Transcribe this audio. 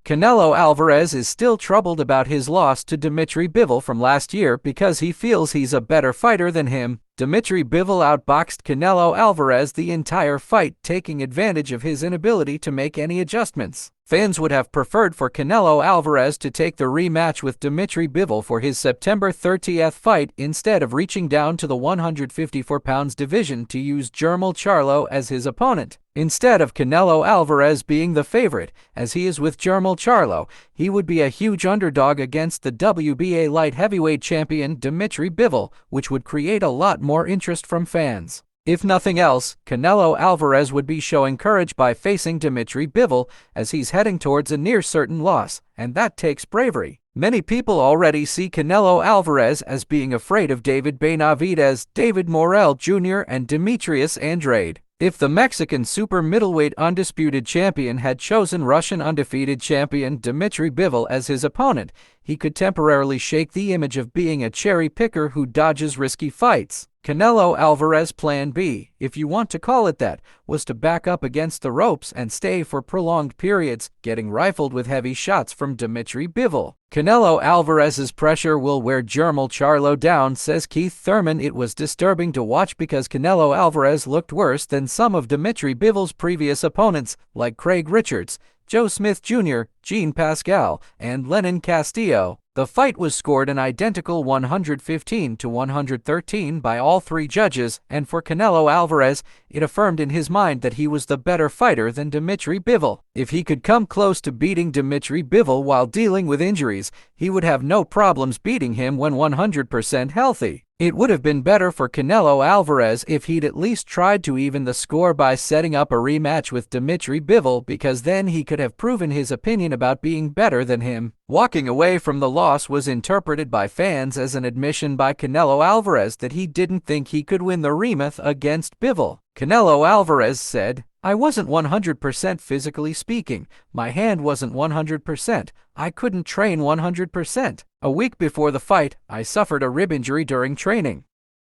Canelo Alvarez is still troubled about his loss to Dmitry Bivol from last year because he feels he's a better fighter than him. Dmitry Bivol outboxed Canelo Alvarez the entire fight, taking advantage of his inability to make any adjustments. Fans would have preferred for Canelo Alvarez to take the rematch with Dmitry Bivol for his September 30th fight instead of reaching down to the 154 pounds division to use Jermall Charlo as his opponent. Instead of Canelo Alvarez being the favorite, as he is with Jermall Charlo, he would be a huge underdog against the WBA light heavyweight champion Dmitry Bivol, which would create a lot more interest from fans. If nothing else, Canelo Alvarez would be showing courage by facing Dmitry Bivol, as he's heading towards a near-certain loss, and that takes bravery. Many people already see Canelo Alvarez as being afraid of David Benavidez, David Morrell Jr., and Demetrius Andrade. If the Mexican super middleweight undisputed champion had chosen Russian undefeated champion Dmitry Bivol as his opponent, he could temporarily shake the image of being a cherry picker who dodges risky fights. Canelo Alvarez's plan B, if you want to call it that, was to back up against the ropes and stay for prolonged periods, getting rifled with heavy shots from Dmitry Bivol. Canelo Alvarez's pressure will wear Jermall Charlo down, says Keith Thurman. It was disturbing to watch because Canelo Alvarez looked worse than some of Dmitry Bivol's previous opponents, like Craig Richards, Joe Smith Jr., Jean Pascal, and Lenin Castillo. The fight was scored an identical 115 to 113 by all three judges, and for Canelo Alvarez, it affirmed in his mind that he was the better fighter than Dmitry Bivol. If he could come close to beating Dmitry Bivol while dealing with injuries, he would have no problems beating him when 100% healthy. It would have been better for Canelo Alvarez if he'd at least tried to even the score by setting up a rematch with Dmitry Bivol, because then he could have proven his opinion about being better than him. Walking away from the loss was interpreted by fans as an admission by Canelo Alvarez that he didn't think he could win the rematch against Bivol. Canelo Alvarez said, "I wasn't 100% physically speaking. My hand wasn't 100%. I couldn't train 100%. A week before the fight, I suffered a rib injury during training.